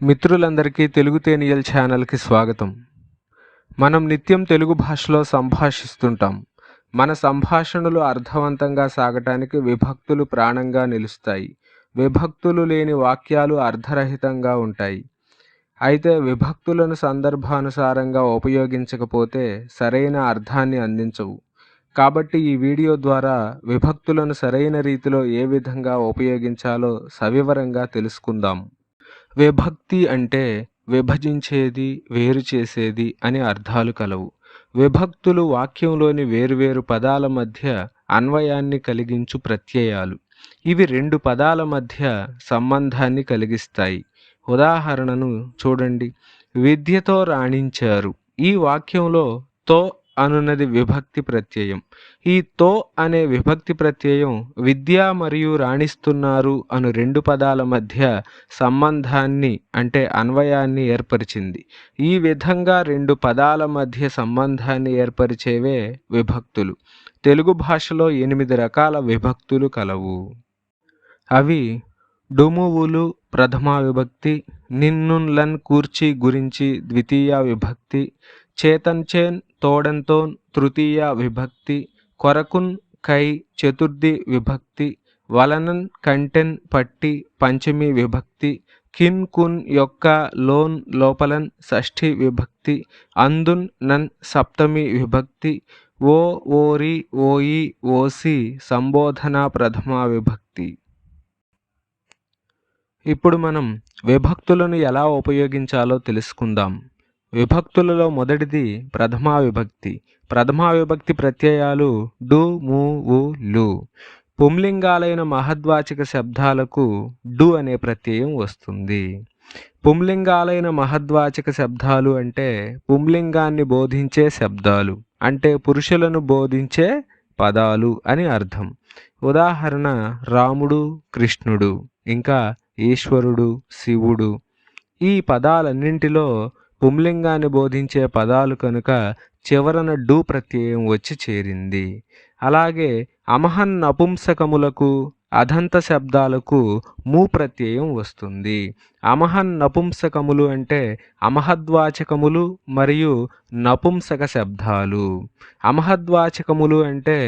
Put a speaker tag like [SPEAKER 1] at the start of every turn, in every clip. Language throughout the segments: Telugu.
[SPEAKER 1] మిత్రులందరికీ తెలుగు తేనియల్ ఛానల్కి స్వాగతం. మనం నిత్యం తెలుగు భాషలో సంభాషిస్తుంటాం. మన సంభాషణలు అర్థవంతంగా సాగటానికి విభక్తులు ప్రాణంగా నిలుస్తాయి. విభక్తులు లేని వాక్యాలు అర్థరహితంగా ఉంటాయి. అయితే విభక్తులను సందర్భానుసారంగా ఉపయోగించకపోతే సరైన అర్థాన్ని అందించవు. కాబట్టి ఈ వీడియో ద్వారా విభక్తులను సరైన రీతిలో ఏ విధంగా ఉపయోగించాలో సవివరంగా తెలుసుకుందాం. విభక్తి అంటే విభజించేది, వేరు చేసేది అని అర్థాలు కలవు. విభక్తులు వాక్యంలోని వేరువేరు పదాల మధ్య అన్వయాన్ని కలిగించు ప్రత్యయాలు. ఇవి రెండు పదాల మధ్య సంబంధాన్ని కలిగిస్తాయి. ఉదాహరణను చూడండి. విద్యతో రాణించారు. ఈ వాక్యంలో తో అనున్నది విభక్తి ప్రత్యయం. ఈ తో అనే విభక్తి ప్రత్యయం విద్య మరియు రాణిస్తున్నారు అను రెండు పదాల మధ్య సంబంధాన్ని అంటే అన్వయాన్ని ఏర్పరిచింది. ఈ విధంగా రెండు పదాల మధ్య సంబంధాన్ని ఏర్పరిచేవే విభక్తులు. తెలుగు భాషలో 8 రకాల విభక్తులు కలవు. అవి డుమువులు ప్రథమా విభక్తి, నిన్నున్లన్ కూర్చి గురించి ద్వితీయ విభక్తి, చేతన్చేన్ తోడంతోన్ తృతీయ విభక్తి, కొరకున్ కై చతుర్థి విభక్తి, వలనన్ కంటెన్ పట్టి పంచమి విభక్తి, కిన్ కున్ యొక్క లోన్ లోపలన్ షష్ఠి విభక్తి, అందున్ నన్ సప్తమి విభక్తి, ఓ ఓరి ఓయి ఓసి సంబోధన ప్రథమా విభక్తి. ఇప్పుడు మనం విభక్తులను ఎలా ఉపయోగించాలో తెలుసుకుందాం. విభక్తులలో మొదటిది ప్రథమా విభక్తి. ప్రథమా విభక్తి ప్రత్యయాలు డు, ము, ఉ, లు. పుంలింగాలైన మహద్వాచక శబ్దాలకు డు అనే ప్రత్యయం వస్తుంది. పుంలింగాలైన మహద్వాచక శబ్దాలు అంటే పుంలింగాన్ని బోధించే శబ్దాలు, అంటే పురుషులను బోధించే పదాలు అని అర్థం. ఉదాహరణ రాముడు, కృష్ణుడు, ఇంకా ఈశ్వరుడు, శివుడు. ఈ పదాలన్నింటిలో పుంలింగాన్ని బోధించే పదాలు కనుక చివరన డు ప్రత్యయం వచ్చి చేరింది. అలాగే అమహన్ నపుంసకములకు అదంత శబ్దాలకు ము ప్రత్యయం వస్తుంది. అమహన్ నపుంసకములు అంటే అమహద్వాచకములు మరియు నపుంసక శబ్దాలు. అమహద్వాచకములు అంటే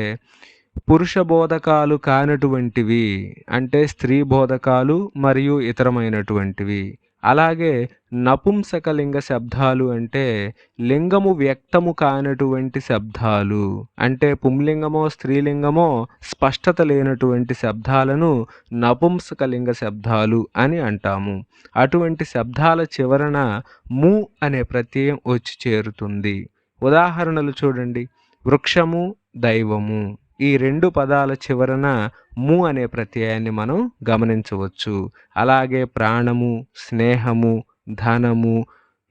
[SPEAKER 1] పురుష బోధకాలు కానటువంటివి, అంటే స్త్రీ బోధకాలు మరియు ఇతరమైనటువంటివి. అలాగే నపుంసకలింగ శబ్దాలు అంటే లింగము వ్యక్తము కానటువంటి శబ్దాలు, అంటే పుంలింగమో స్త్రీలింగమో స్పష్టత లేనటువంటి శబ్దాలను నపుంసకలింగ శబ్దాలు అని అంటాము. అటువంటి శబ్దాల చివరన ము అనే ప్రత్యయం వచ్చి చేరుతుంది. ఉదాహరణలు చూడండి. వృక్షము, దైవము. ఈ రెండు పదాల చివరన ము అనే ప్రత్యయాన్ని మనం గమనించవచ్చు. అలాగే ప్రాణము, స్నేహము, ధనము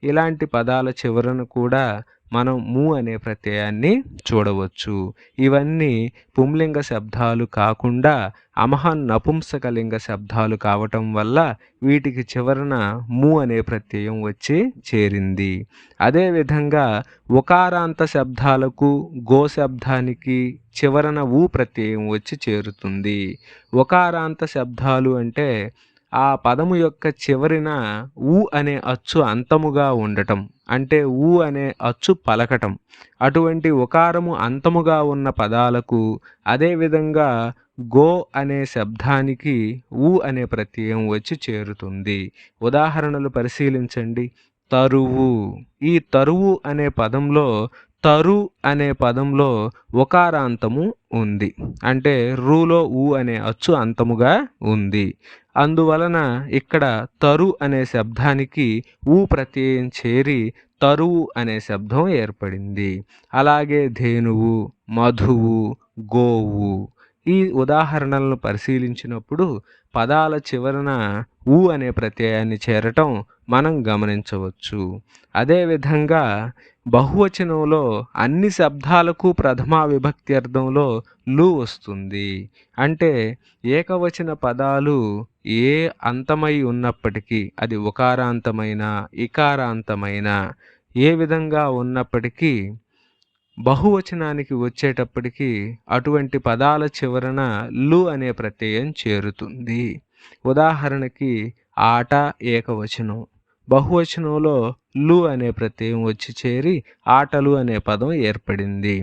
[SPEAKER 1] ఇలాంటి పదాల చివరన కూడా మనం ము అనే ప్రత్యయాన్ని చూడవచ్చు. ఇవన్నీ పుంలింగ శబ్దాలు కాకుండా అమహన్ నపుంసకలింగ శబ్దాలు కావటం వల్ల వీటికి చివరన ము అనే ప్రత్యయం వచ్చి చేరింది. అదేవిధంగా ఉకారాంత శబ్దాలకు గో శబ్దానికి చివరన ఊ ప్రత్యయం వచ్చి చేరుతుంది. ఉకారాంత శబ్దాలు అంటే ఆ పదము యొక్క చివరిన ఊ అనే అచ్చు అంతముగా ఉండటం, అంటే ఊ అనే అచ్చు పలకటం. అటువంటి ఉకారము అంతముగా ఉన్న పదాలకు అదేవిధంగా గో అనే శబ్దానికి ఊ అనే ప్రత్యయం వచ్చి చేరుతుంది. ఉదాహరణలు పరిశీలించండి. తరువు. ఈ తరువు అనే పదంలో తరు అనే పదంలో ఉకారాంతము ఉంది, అంటే రూలో ఊ అనే అచ్చు అంతముగా ఉంది. అందువలన ఇక్కడ తరు అనే శబ్దానికి ఊ ప్రత్యయం చేరి తరువు అనే శబ్దం ఏర్పడింది. అలాగే ధేనువు, మధువు, గోవు. ఈ ఉదాహరణలను పరిశీలించినప్పుడు పదాల చివరన ఊ అనే ప్రత్యయాన్ని చేరటం మనం గమనించవచ్చు. అదేవిధంగా బహువచనంలో అన్ని శబ్దాలకు ప్రథమా విభక్తి అర్థంలో లు వస్తుంది. అంటే ఏకవచన పదాలు ఏ అంతమై ఉన్నప్పటికీ, అది ఉకారాంతమైన ఇకారాంతమైన ఏ విధంగా ఉన్నప్పటికీ బహువచనానికి వచ్చేటప్పటికి అటువంటి పదాల చివరన లు అనే ప్రత్యయం చేరుతుంది. ఉదాహరణకి ఆట ఏకవచనం, బహువచనంలో లు అనే ప్రత్యయం వచ్చి చేరి ఆటలు అనే పదం ఏర్పడింది.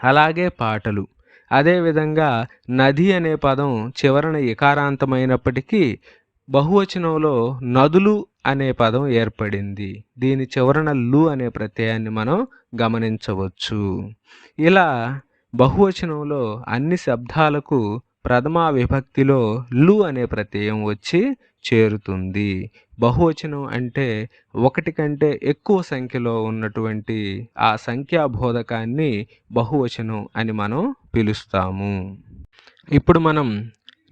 [SPEAKER 1] అలాగే పాటలు. అదేవిధంగా నది అనే పదం చివరన ఇకారాంతమైనప్పటికీ బహువచనంలో నదులు అనే పదం ఏర్పడింది. దీని చివరన లు అనే ప్రత్యయాన్ని మనం గమనించవచ్చు. ఇలా బహువచనంలో అన్ని శబ్దాలకు ప్రథమా విభక్తిలో లు అనే ప్రత్యయం వచ్చి చేరుతుంది. బహువచనం అంటే ఒకటి కంటే ఎక్కువ సంఖ్యలో ఉన్నటువంటి ఆ సంఖ్యాబోధకాన్ని బహువచనం అని మనం పిలుస్తాము. ఇప్పుడు మనం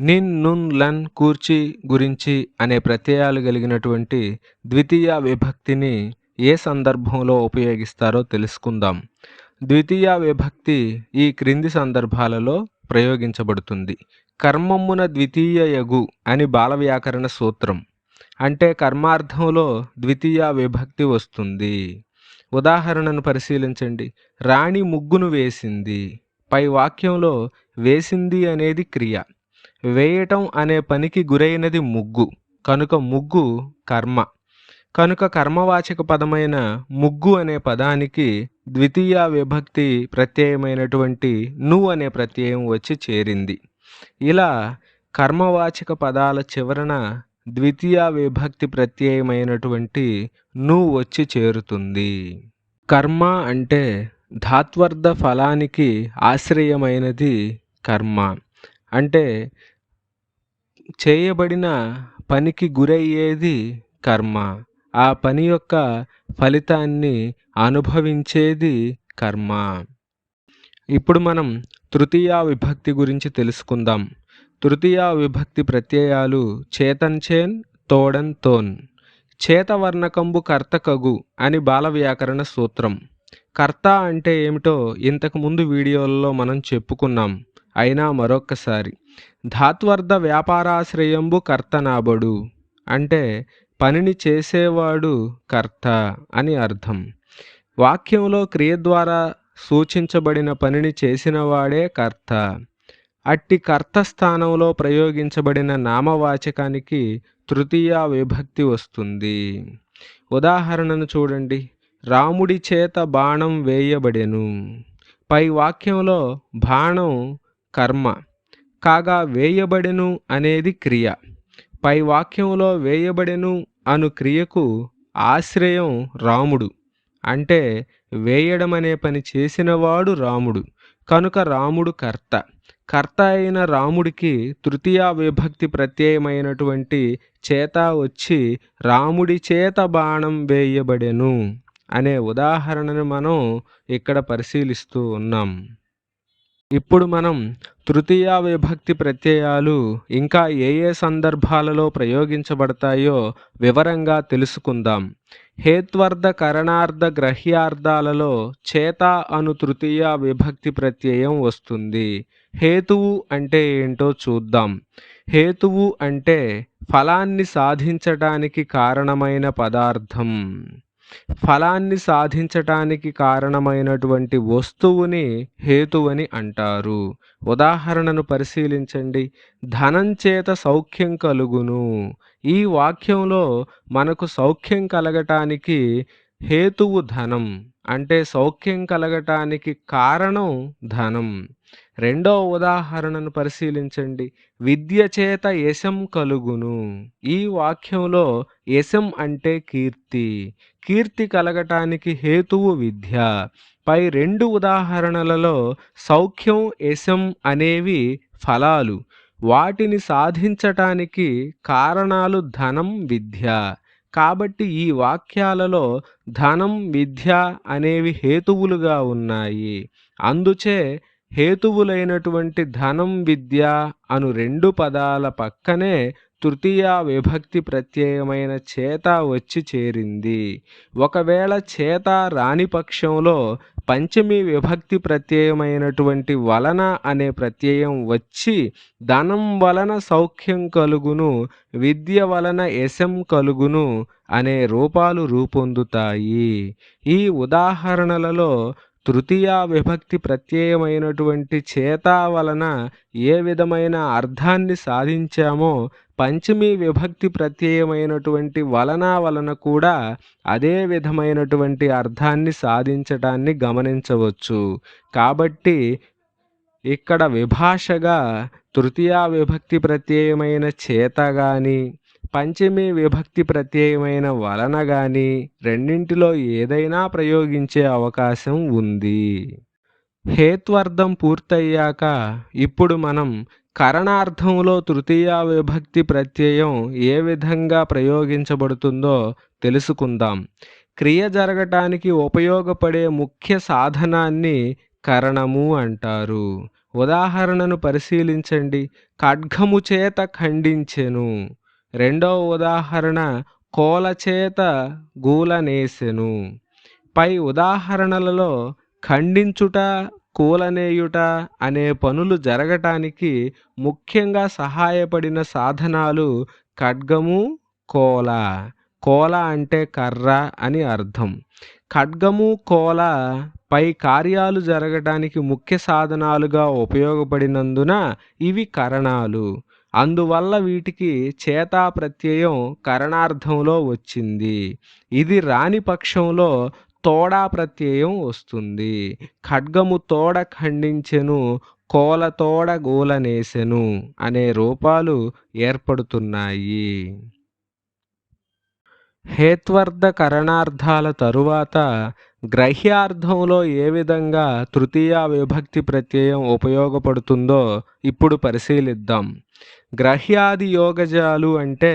[SPEAKER 1] నిన్, నున్, లన్, కూర్చి, గురించి అనే ప్రత్యయాలు కలిగినటువంటి ద్వితీయ విభక్తిని ఏ సందర్భంలో ఉపయోగిస్తారో తెలుసుకుందాం. ద్వితీయ విభక్తి ఈ క్రింది సందర్భాలలో ప్రయోగించబడుతుంది. కర్మమ్మున ద్వితీయ యగు అని బాల వ్యాకరణ సూత్రం. అంటే కర్మార్థంలో ద్వితీయ విభక్తి వస్తుంది. ఉదాహరణను పరిశీలించండి. రాణి ముగ్గును వేసింది. పై వాక్యంలో వేసింది అనేది క్రియ, వేయటం అనే పనికి గురైనది ముగ్గు, కనుక ముగ్గు కర్మ. కనుక కర్మవాచక పదమైన ముగ్గు అనే పదానికి ద్వితీయ విభక్తి ప్రత్యయమైనటువంటి ను అనే ప్రత్యయం వచ్చి చేరింది. ఇలా కర్మవాచక పదాల చివరన ద్వితీయ విభక్తి ప్రత్యయమైనటువంటి ను వచ్చి చేరుతుంది. కర్మ అంటే ధాత్వర్థ ఫలానికి ఆశ్రయమైనది కర్మ. అంటే చేయబడిన పనికి గురయ్యేది కర్మ. ఆ పని యొక్క ఫలితాన్ని అనుభవించేది కర్మ. ఇప్పుడు మనం తృతీయ విభక్తి గురించి తెలుసుకుందాం. తృతీయ విభక్తి ప్రత్యయాలు చేతన్చేన్, తోడన్, తోన్. చేతవర్ణకంబు కర్తకగు అని బాల వ్యాకరణ సూత్రం. కర్త అంటే ఏమిటో ఇంతకు ముందు వీడియోలలో మనం చెప్పుకున్నాం. అయినా మరొక్కసారి, ధాత్వర్థ వ్యాపారాశ్రయంబు కర్తనాబడు అంటే పనిని చేసేవాడు కర్త అని అర్థం. వాక్యంలో క్రియ ద్వారా సూచించబడిన పనిని చేసినవాడే కర్త. అట్టి కర్త స్థానంలో ప్రయోగించబడిన నామవాచకానికి తృతీయ విభక్తి వస్తుంది. ఉదాహరణను చూడండి. రాముడి చేత బాణం వేయబడెను. పై వాక్యంలో బాణం కర్మ కాగా వేయబడెను అనేది క్రియ. పై వాక్యంలో వేయబడెను అను క్రియకు ఆశ్రయం రాముడు. అంటే వేయడం అనే పని చేసినవాడు రాముడు, కనుక రాముడు కర్త. కర్త అయిన రాముడికి తృతీయ విభక్తి ప్రత్యయమైనటువంటి చేత వచ్చి రాముడి చేత బాణం వేయబడెను అనే ఉదాహరణను మనం ఇక్కడ పరిశీలిస్తూ ఉన్నాం. ఇప్పుడు మనం తృతీయ విభక్తి ప్రత్యయాలు ఇంకా ఏ ఏ సందర్భాలలో ప్రయోగించబడతాయో వివరంగా తెలుసుకుందాం. హేత్వర్థ కరణార్థ గ్రహ్యార్థాలలో చేత అను తృతీయ విభక్తి ప్రత్యయం వస్తుంది. హేతువు అంటే ఏంటో చూద్దాం. హేతువు అంటే ఫలాన్ని సాధించటానికి కారణమైన పదార్థం. ఫలాన్ని సాధించటానికి కారణమైనటువంటి వస్తువుని హేతువని అంటారు. ఉదాహరణను పరిశీలించండి. ధనం చేత సౌఖ్యం కలుగును. ఈ వాక్యంలో మనకు సౌఖ్యం కలగటానికి హేతువు ధనం, అంటే సౌఖ్యం కలగటానికి కారణం ధనం. రెండో ఉదాహరణను పరిశీలించండి. విద్య చేత యశం కలుగును. ఈ వాక్యంలో యశం అంటే కీర్తి. కీర్తి కలగటానికి హేతువు విద్య. పై రెండు ఉదాహరణలలో సౌఖ్యం, యశం అనేవి ఫలాలు. వాటిని సాధించటానికి కారణాలు ధనం, విద్య. కాబట్టి ఈ వాక్యాలలో ధనం, విద్య అనేవి హేతువులుగా ఉన్నాయి. అందుచే హేతువులైనటువంటి ధనం, విద్య అను రెండు పదాల పక్కనే తృతీయ విభక్తి ప్రత్యయమైన చేత వచ్చి చేరింది. ఒకవేళ చేత రాని పక్షంలో పంచమి విభక్తి ప్రత్యయమైనటువంటి వలన అనే ప్రత్యయం వచ్చి ధనం వలన సౌఖ్యం కలుగును, విద్య వలన యశం కలుగును అనే రూపాలు రూపొందుతాయి. ఈ ఉదాహరణలలో తృతీయ విభక్తి ప్రత్యయమైనటువంటి చేత వలన ఏ విధమైన అర్థాన్ని సాధించామో పంచమీ విభక్తి ప్రత్యయమైనటువంటి వలన కూడా అదే విధమైనటువంటి అర్థాన్ని సాధించటాన్ని గమనించవచ్చు. కాబట్టి ఇక్కడ విభాషగా తృతీయా విభక్తి ప్రత్యయమైన చేత గాని, పంచమీ విభక్తి ప్రత్యయమైన వలన గాని రెండింటిలో ఏదైనా ప్రయోగించే అవకాశం ఉంది. హేత్వార్థం పూర్తయ్యాక ఇప్పుడు మనం కరణార్థంలో తృతీయా విభక్తి ప్రత్యయం ఏ విధంగా ప్రయోగించబడుతుందో తెలుసుకుందాం. క్రియ జరగటానికి ఉపయోగపడే ముఖ్య సాధనాన్ని కరణము అంటారు. ఉదాహరణను పరిశీలించండి. ఖడ్గము చేత ఖండించెను. రెండవ ఉదాహరణ కోల చేత గూలనేసెను. పై ఉదాహరణలలో ఖండించుట, కూలనేయుట అనే పనులు జరగటానికి ముఖ్యంగా సహాయపడిన సాధనాలు ఖడ్గము, కోల. కోల అంటే కర్ర అని అర్థం. ఖడ్గము, కోల పై కార్యాలు జరగటానికి ముఖ్య సాధనాలుగా ఉపయోగపడినందున ఇవి కరణాలు. అందువల్ల వీటికి చేతా ప్రత్యయం కరణార్థంలో వచ్చింది. ఇది రాని పక్షంలో తోడా ప్రత్యయం వస్తుంది. ఖడ్గము తోడ ఖండించెను, కోల తోడ గూలనేసెను అనే రూపాలు ఏర్పడుతున్నాయి. హేత్వార్థ కరణార్థాల తరువాత గ్రహ్యార్థంలో ఏ విధంగా తృతీయా విభక్తి ప్రత్యయం ఉపయోగపడుతుందో ఇప్పుడు పరిశీలిద్దాం. గ్రహ్యాది యోగజాలు అంటే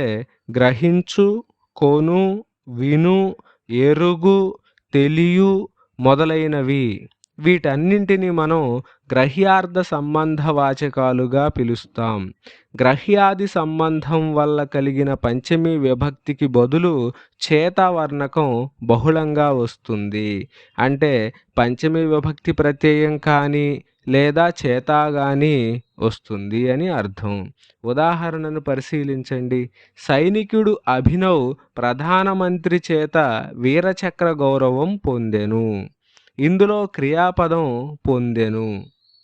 [SPEAKER 1] గ్రహించు, కొను, విను, ఎరుగు, తెలియు మొదలైనవి. వీటన్నింటినీ మనం గ్రహ్యార్థ సంబంధ వాచకాలుగా పిలుస్తాం. గ్రహ్యాది సంబంధం వల్ల కలిగిన పంచమీ విభక్తికి బదులు చేతావర్ణకం బహుళంగా వస్తుంది. అంటే పంచమీ విభక్తి ప్రత్యయం కానీ లేదా చేతా గాని వస్తుంది అని అర్థం. ఉదాహరణను పరిశీలించండి. సైనికుడు అభినవ్ ప్రధానమంత్రి చేత వీరచక్ర గౌరవం పొందెను. ఇందులో క్రియాపదం పొందెను.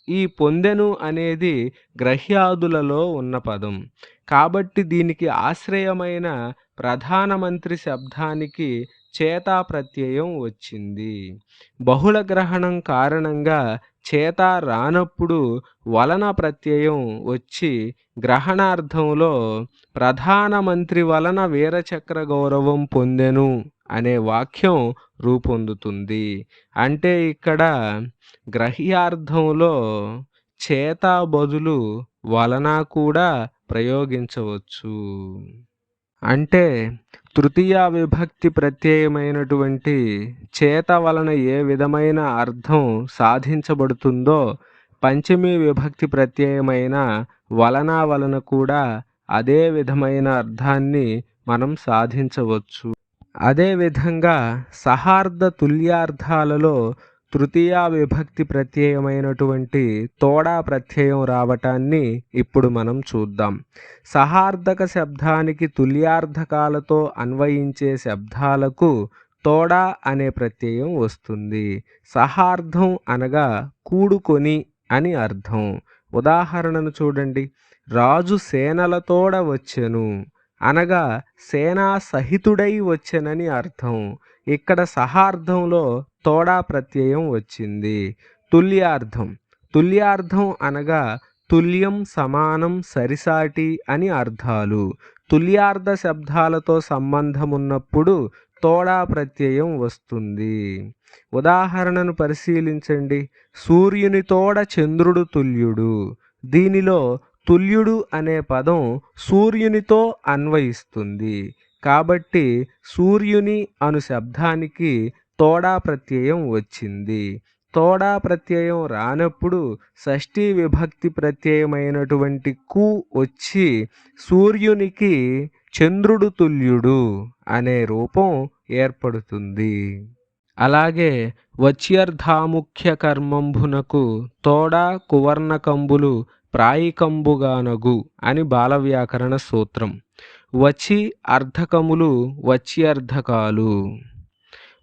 [SPEAKER 1] ఈ పొందెను అనేది గ్రహ్యాదులలో ఉన్న పదం. కాబట్టి దీనికి ఆశ్రయమైన ప్రధానమంత్రి శబ్దానికి చేతా ప్రత్యయం వచ్చింది. బహుళ గ్రహణం కారణంగా చేతా రానప్పుడు వలన ప్రత్యయం వచ్చి గ్రహణార్థంలో ప్రధానమంత్రి వలన వీరచక్ర గౌరవం పొందెను అనే వాక్యం రూపొందుతుంది. అంటే ఇక్కడ గ్రహ్యార్థంలో చేతా బదులు వలన కూడా ప్రయోగించవచ్చు. అంటే తృతీయా విభక్తి ప్రత్యయమైనటువంటి చేత వలన ఏ విధమైన అర్థం సాధించబడుతుందో పంచమీ విభక్తి ప్రత్యయమైన వలన కూడా అదే విధమైన అర్థాన్ని మనం సాధించవచ్చు. అదేవిధంగా సహార్థ తుల్యార్థాలలో తృతీయా విభక్తి ప్రత్యయమైనటువంటి తోడా ప్రత్యయం రావటాన్ని ఇప్పుడు మనం చూద్దాం. సహార్థక శబ్దానికి తుల్యార్థకాలతో అన్వయించే శబ్దాలకు తోడా అనే ప్రత్యయం వస్తుంది. సహార్థం అనగా కూడుకొని అని అర్థం. ఉదాహరణను చూడండి. రాజు సేనలతోడ వచ్చెను అనగా సేనా సహితుడై వచ్చెనని అర్థం. ఇక్కడ సహార్థంలో తోడా ప్రత్యయం వచ్చింది. తుల్యార్థం అనగా తుల్యం, సమానం, సరిసాటి అని అర్థాలు. తుల్యార్థ శబ్దాలతో సంబంధం ఉన్నప్పుడు తోడా ప్రత్యయం వస్తుంది. ఉదాహరణను పరిశీలించండి. సూర్యుని తోడ చంద్రుడు తుల్యుడు. దీనిలో తుల్యుడు అనే పదం సూర్యునితో అన్వయిస్తుంది. కాబట్టి సూర్యుని అను శబ్దానికి తోడా ప్రత్యయం వచ్చింది. తోడా ప్రత్యయం రానప్పుడు షష్ఠీ విభక్తి ప్రత్యయమైనటువంటి కు వచ్చి సూర్యునికి చంద్రుడు తుల్యుడు అనే రూపం ఏర్పడుతుంది. అలాగే వచ్యర్థాముఖ్య కర్మంబునకు తోడా కువర్ణకంబులు ప్రాయికంబుగానగు అని బాలవ్యాకరణ సూత్రం. వచి అర్ధకములు వచ్యర్థకాలు.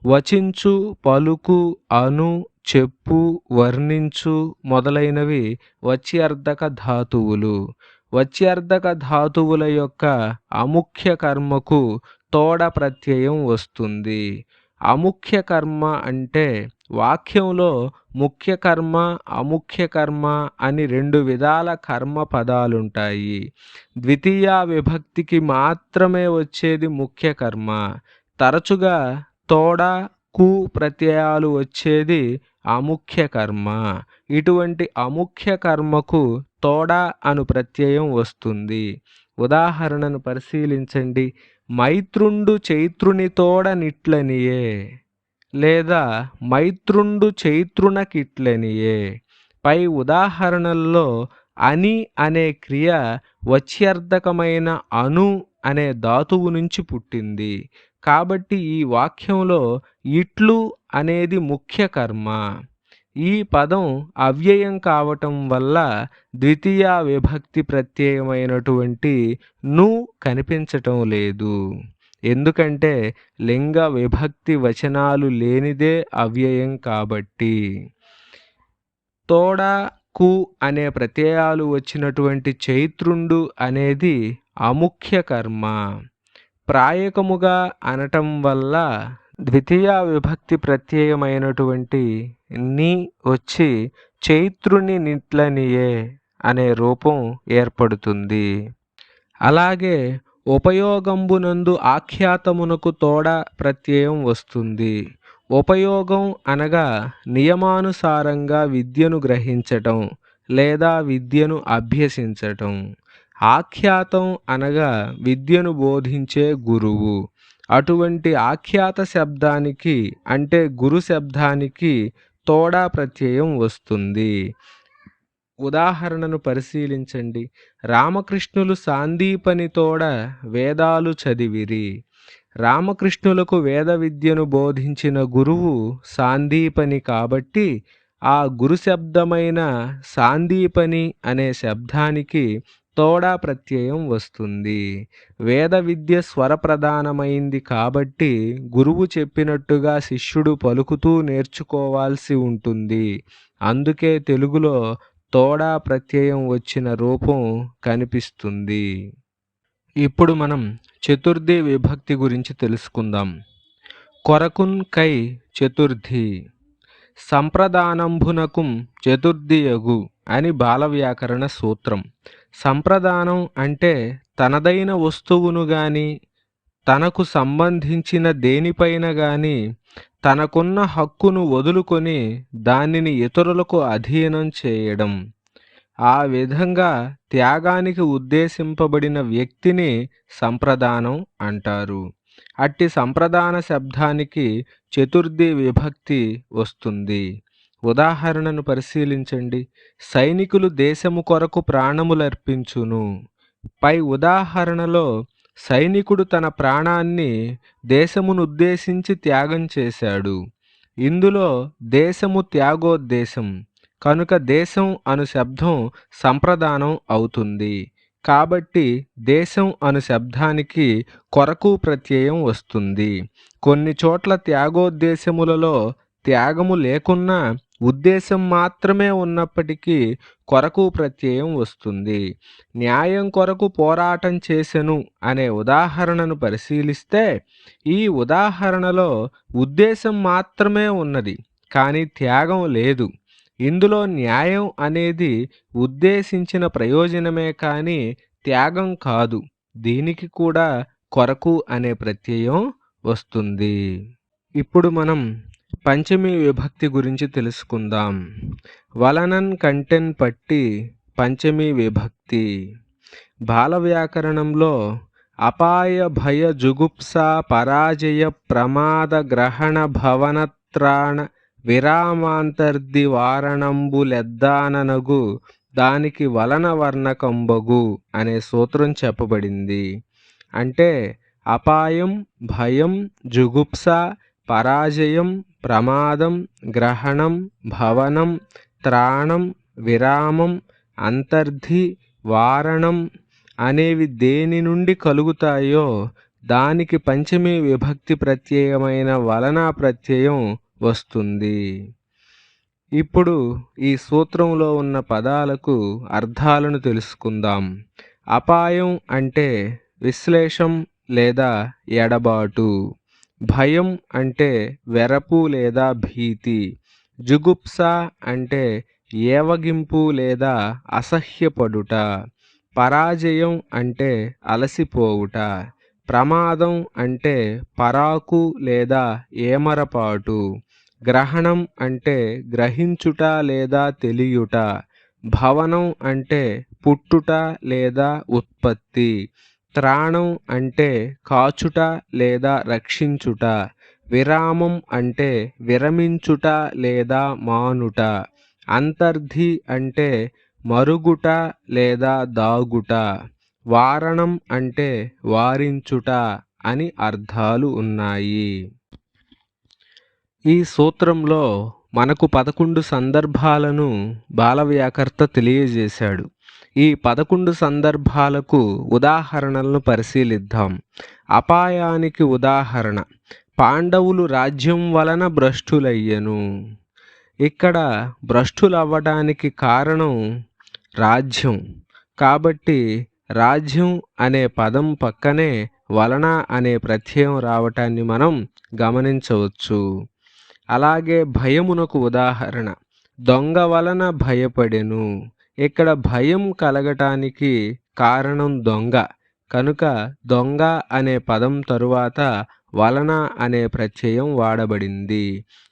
[SPEAKER 1] వచించు, పలుకు, అను, చెప్పు, వర్ణించు మొదలైనవి వచ్యర్థక ధాతువులు. వత్యర్థక ధాతువుల యొక్క అముఖ్య కర్మకు తోడ ప్రత్యయం వస్తుంది. అముఖ్య కర్మ అంటే వాక్యంలో ముఖ్య కర్మ, అముఖ్య కర్మ అని రెండు విధాల కర్మ పదాలుంటాయి. ద్వితీయ విభక్తికి మాత్రమే వచ్చేది ముఖ్య కర్మ. తరచుగా తోడ, కు ప్రత్యయాలు వచ్చేది అముఖ్య కర్మ. ఇటువంటి అముఖ్య కర్మకు తోడ అను ప్రత్యయం వస్తుంది. ఉదాహరణను పరిశీలించండి. మైత్రుండు చైత్రుని తోడ నిట్లనియే లేదా మైత్రుండు చైత్రునకిట్లనియే. పై ఉదాహరణల్లో అని అనే క్రియ వత్యర్థకమైన అను అనే ధాతువు నుంచి పుట్టింది. కాబట్టి ఈ వాక్యంలో ఇట్లు అనేది ముఖ్య కర్మ. ఈ పదం అవ్యయం కావటం వల్ల ద్వితీయ విభక్తి ప్రత్యయమైనటువంటి ను కనిపించటం లేదు. ఎందుకంటే లింగ విభక్తి వచనాలు లేనిదే అవ్యయం కాబట్టి. తోడ, కు అనే ప్రత్యయాలు వచ్చినటువంటి చైత్రుండు అనేది అముఖ్య కర్మ. ప్రాయకముగా అనటం వల్ల ద్వితీయ విభక్తి ప్రత్యయమైనటువంటి ని వచ్చి చైత్రుని నిట్లనియే అనే రూపం ఏర్పడుతుంది. అలాగే ఉపయోగంబునందు ఆఖ్యాతమునకు తోడ ప్రత్యయం వస్తుంది. ఉపయోగం అనగా నియమానుసారంగా విద్యను గ్రహించటం లేదా విద్యను అభ్యసించటం. ఆఖ్యాతం అనగా విద్యను బోధించే గురువు. అటువంటి ఆఖ్యాత శబ్దానికి అంటే గురు శబ్దానికి తోడా ప్రత్యయం వస్తుంది. ఉదాహరణను పరిశీలించండి. రామకృష్ణులు సాందీపని తోడ వేదాలు చదివిరి. రామకృష్ణులకు వేద విద్యను బోధించిన గురువు సాందీపని కాబట్టి ఆ గురు శబ్దమైన సాందీపని అనే శబ్దానికి తోడా ప్రత్యయం వస్తుంది. వేద విద్య స్వరప్రధానమైంది కాబట్టి గురువు చెప్పినట్టుగా శిష్యుడు పలుకుతూ నేర్చుకోవాల్సి ఉంటుంది. అందుకే తెలుగులో తోడా ప్రత్యయం వచ్చిన రూపం కనిపిస్తుంది. ఇప్పుడు మనం చతుర్థి విభక్తి గురించి తెలుసుకుందాం. కొరకున్ కై చతుర్థి సంప్రదానంభునకుం చతుర్థియగు అని బాల వ్యాకరణ సూత్రం. సంప్రదానం అంటే తనదైన వస్తువును గాని తనకు సంబంధించిన దేనిపైన గాని తనకున్న హక్కును వదులుకొని దానిని ఇతరులకు అధీనం చేయడం. ఆ విధంగా త్యాగానికి ఉద్దేశింపబడిన వ్యక్తిని సంప్రదానం అంటారు. అట్టి సంప్రదాన శబ్దానికి చతుర్థి విభక్తి వస్తుంది. ఉదాహరణను పరిశీలించండి. సైనికులు దేశము కొరకు ప్రాణములర్పించును. పై ఉదాహరణలో సైనికుడు తన ప్రాణాన్ని దేశమునుద్దేశించి త్యాగం చేశాడు. ఇందులో దేశము త్యాగోద్దేశం కనుక దేశం అను శబ్దం సంప్రదానం అవుతుంది. కాబట్టి దేశం అను శబ్దానికి కొరకు ప్రత్యయం వస్తుంది. కొన్ని చోట్ల త్యాగోద్దేశములలో త్యాగము లేకున్నా ఉద్దేశం మాత్రమే ఉన్నప్పటికీ కొరకు ప్రత్యయం వస్తుంది. న్యాయం కొరకు పోరాటం చేసెను అనే ఉదాహరణను పరిశీలిస్తే ఈ ఉదాహరణలో ఉద్దేశం మాత్రమే ఉన్నది, కానీ త్యాగం లేదు. ఇందులో న్యాయం అనేది ఉద్దేశించిన ప్రయోజనమే కానీ త్యాగం కాదు. దీనికి కూడా కొరకు అనే ప్రత్యయం వస్తుంది. ఇప్పుడు మనం పంచమి విభక్తి గురించి తెలుసుకుందాం. వలనన్ కంటెన్ పట్టి పంచమి విభక్తి. బాల వ్యాకరణంలో అపాయ భయ జుగుప్స పరాజయ ప్రమాద గ్రహణ భవనత్రాణ విరామాంతర్ది వారణంబులెద్దాననగు దానికి వలన వర్ణకంబగు అనే సూత్రం చెప్పబడింది. అంటే అపాయం, భయం, జుగుప్స, పరాజయం, ప్రమాదం, గ్రహణం, భవనం, త్రాణం, విరామం, అంతర్ధి, వారణం అనేవి దేని నుండి కలుగుతాయో దానికి పంచమి విభక్తి ప్రత్యయమైన వలన ప్రత్యయం వస్తుంది. ఇప్పుడు ఈ సూత్రంలో ఉన్న పదాలకు అర్థాలను తెలుసుకుందాం. అపాయం అంటే విశ్లేషం లేదా ఎడబాటు. భయం అంటే వెరపు లేదా భీతి. జుగుప్స అంటే ఏవగింపు లేదా అసహ్యపడుట. పరాజయం అంటే అలసిపోవుట. ప్రమాదం అంటే పరాకు లేదా ఏమరపాటు. గ్రహణం అంటే గ్రహించుట లేదా తెలియుట. భవనం అంటే పుట్టుట లేదా ఉత్పత్తి. త్రాణం అంటే కాచుట లేదా రక్షించుట. విరామం అంటే విరమించుట లేదా మానుట. అంతర్ధి అంటే మరుగుట లేదా దాగుట. వారణం అంటే వారించుట అని అర్థాలు ఉన్నాయి. ఈ సూత్రంలో మనకు 11 సందర్భాలను బాలవ్యాకర్త తెలియజేశాడు. ఈ 11 సందర్భాలకు ఉదాహరణలను పరిశీలిద్దాం. అపాయానికి ఉదాహరణ: పాండవులు రాజ్యం వలన భ్రష్టులయ్యెను. ఇక్కడ భ్రష్టులవ్వడానికి కారణం రాజ్యం. కాబట్టి రాజ్యం అనే పదం పక్కనే వలన అనే ప్రత్యయం రావటాన్ని మనం గమనించవచ్చు. అలాగే భయమునకు ఉదాహరణ: దొంగ వలన భయపడెను. ఇక్కడ భయం కలగటానికి కారణం దొంగ కనుక దొంగ అనే పదం తరువాత వలన అనే ప్రత్యయం వాడబడింది.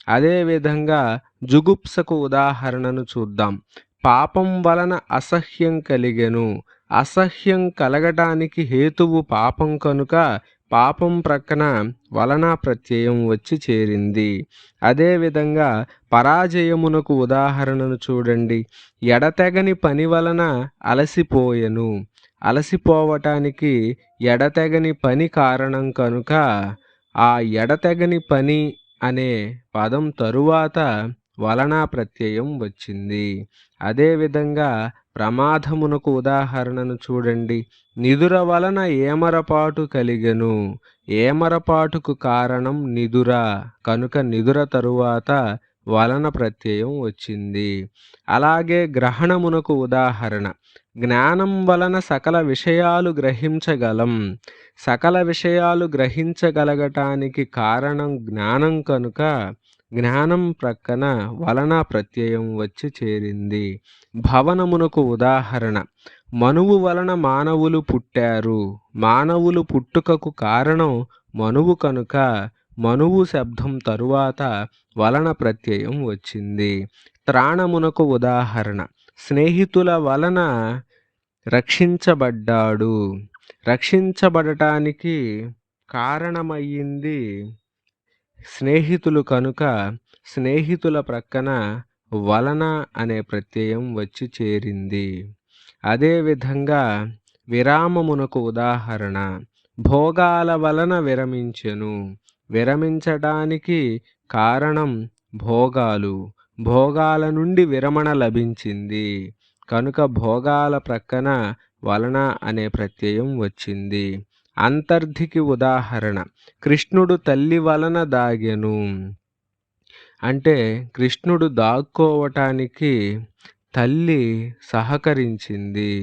[SPEAKER 1] అదేవిధంగా జుగుప్సకు ఉదాహరణను చూద్దాం. పాపం వలన అసహ్యం కలిగెను. అసహ్యం కలగటానికి హేతువు పాపం కనుక పాపం ప్రక్కన వలన ప్రత్యయం వచ్చి చేరింది. అదేవిధంగా పరాజయమునకు ఉదాహరణను చూడండి. ఎడతెగని పని వలన అలసిపోయెను. అలసిపోవటానికి ఎడతెగని పని కారణం కనుక ఆ ఎడతెగని పని అనే పదం తరువాత వలన ప్రత్యయం వచ్చింది. అదేవిధంగా ప్రమాదమునకు ఉదాహరణను చూడండి. నిదుర వలన ఏమరపాటు కలిగెను. ఏమరపాటుకు కారణం నిదుర కనుక నిదుర తరువాత వలన ప్రత్యయం వచ్చింది. అలాగే గ్రహణమునకు ఉదాహరణ: జ్ఞానం వలన సకల విషయాలు గ్రహించగలం. సకల విషయాలు గ్రహించగలగటానికి కారణం జ్ఞానం కనుక జ్ఞానం ప్రక్కన వలన ప్రత్యయం వచ్చి చేరింది. భవనమునకు ఉదాహరణ: మనువు వలన మానవులు పుట్టారు. మానవులు పుట్టుకకు కారణం మనువు కనుక మనువు శబ్దం తరువాత వలన ప్రత్యయం వచ్చింది. త్రాణమునకు ఉదాహరణ: స్నేహితుల వలన రక్షించబడ్డాడు. రక్షించబడటానికి కారణమయ్యింది స్నేహితులు కనుక స్నేహితుల ప్రక్కన వలన అనే ప్రత్యయం వచ్చి చేరింది. అదేవిధంగా విరామమునకు ఉదాహరణ: భోగాల వలన విరమించెను. విరమించటానికి కారణం భోగాలు. భోగాల నుండి విరమణ లభించింది కనుక భోగాల ప్రక్కన వలన అనే ప్రత్యయం వచ్చింది. అంతర్ధికి ఉదాహరణ: కృష్ణుడు తల్లి వలన దాగెను. అంటే కృష్ణుడు దాక్కోవటానికి తల్లి సహకరించింది.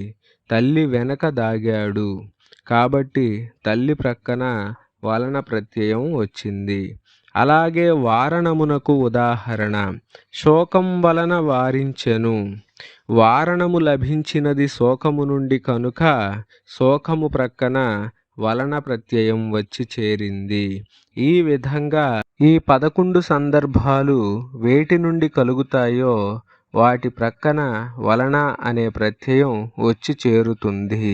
[SPEAKER 1] తల్లి వెనక దాగాడు కాబట్టి తల్లి ప్రక్కన వలన ప్రత్యయం వచ్చింది. అలాగే వారణమునకు ఉదాహరణ: శోకం వలన వారించెను. వారణము లభించినది శోకము నుండి కనుక శోకము ప్రక్కన వలన ప్రత్యయం వచ్చి చేరింది. ఈ విధంగా ఈ 11 సందర్భాలు వేటి నుండి కలుగుతాయో వాటి ప్రక్కన వలన అనే ప్రత్యయం వచ్చి చేరుతుంది.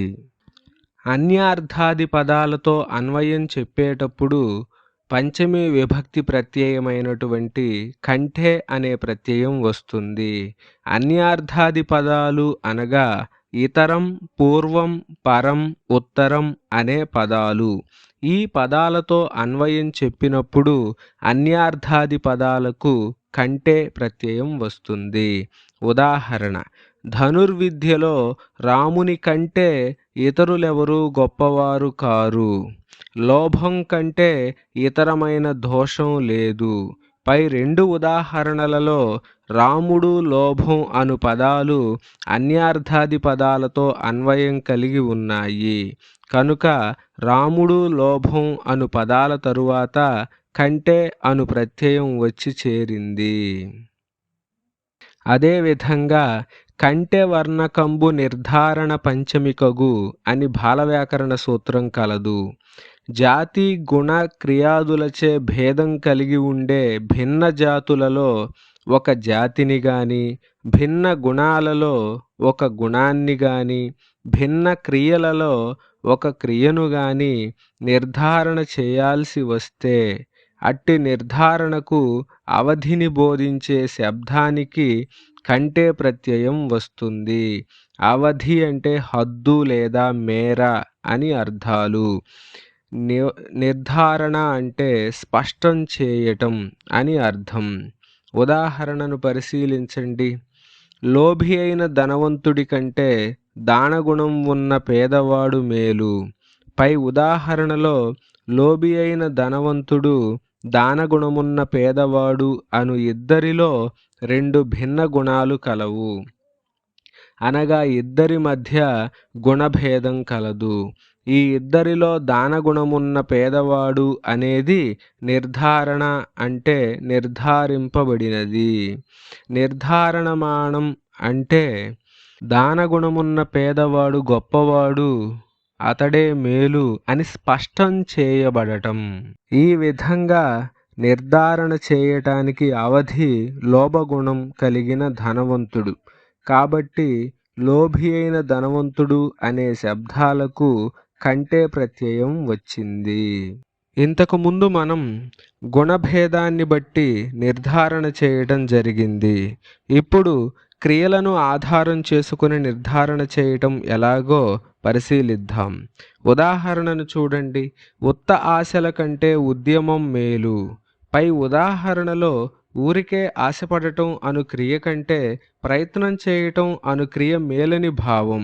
[SPEAKER 1] అన్యార్థాది పదాలతో అన్వయం చెప్పేటప్పుడు పంచమి విభక్తి ప్రత్యయమైనటువంటి కంఠే అనే ప్రత్యయం వస్తుంది. అన్యార్థాది పదాలు అనగా ఇతరం, పూర్వం, పరం, ఉత్తరం అనే పదాలు. ఈ పదాలతో అన్వయం చెప్పినప్పుడు అన్యార్థాది పదాలకు కంఠే ప్రత్యయం వస్తుంది. ఉదాహరణ: ధనుర్విద్యలో రాముని కంటే ఇతరులెవరూ గొప్పవారు కారు. లోభం కంటే ఇతరమైన దోషం లేదు. పై రెండు ఉదాహరణలలో రాముడు, లోభం అను పదాలు అన్యార్థాది పదాలతో అన్వయం కలిగి ఉన్నాయి. కనుక రాముడు, లోభం అను పదాల తరువాత కంటే అను ప్రత్యయం వచ్చి చేరింది. అదేవిధంగా కంటె వర్ణకంబు నిర్ధారణ పంచమికగు అని బాలవ్యాకరణ సూత్రం కలదు. జాతి, గుణ, క్రియాదులచే భేదం కలిగి ఉండే భిన్న జాతులలో ఒక జాతిని గాని, భిన్న గుణాలలో ఒక గుణాన్ని గాని, భిన్న క్రియలలో ఒక క్రియను గాని నిర్ధారణ చేయాల్సి వస్తే అట్టి నిర్ధారణకు అవధిని బోధించే శబ్దానికి కంటే ప్రత్యయం వస్తుంది. అవధి అంటే హద్దు లేదా మేర అని అర్థాలు. నిర్ధారణ అంటే స్పష్టం చేయటం అని అర్థం. ఉదాహరణను పరిశీలించండి. లోభి అయిన ధనవంతుడి కంటే దానగుణం ఉన్న పేదవాడు మేలు. పై ఉదాహరణలో లోభి అయిన ధనవంతుడు, దానగుణమున్న పేదవాడు అను ఇద్దరిలో రెండు భిన్న గుణాలు కలవు. అనగా ఇద్దరి మధ్య గుణభేదం కలదు. ఈ ఇద్దరిలో దానగుణమున్న పేదవాడు అనేది నిర్ధారణ అంటే నిర్ధారింపబడినది. నిర్ధారణమానం అంటే దానగుణమున్న పేదవాడు గొప్పవాడు, అతడే మేలు అని స్పష్టం చేయబడటం. ఈ విధంగా నిర్ధారణ చేయటానికి అవధి లోభగుణం కలిగిన ధనవంతుడు. కాబట్టి లోభి అయిన ధనవంతుడు అనే శబ్దాలకు కంటే ప్రత్యయం వచ్చింది. ఇంతకు ముందు మనం గుణభేదాన్ని బట్టి నిర్ధారణ చేయటం జరిగింది. ఇప్పుడు క్రియలను ఆధారం చేసుకుని నిర్ధారణ చేయటం ఎలాగో పరిశీలిద్దాం. ఉదాహరణను చూడండి. ఉత్త ఆశల కంటే ఉద్యమం మేలు. పై ఉదాహరణలో ఊరికే ఆశపడటం అను క్రియ కంటే ప్రయత్నం చేయటం అను క్రియ మేలని భావం.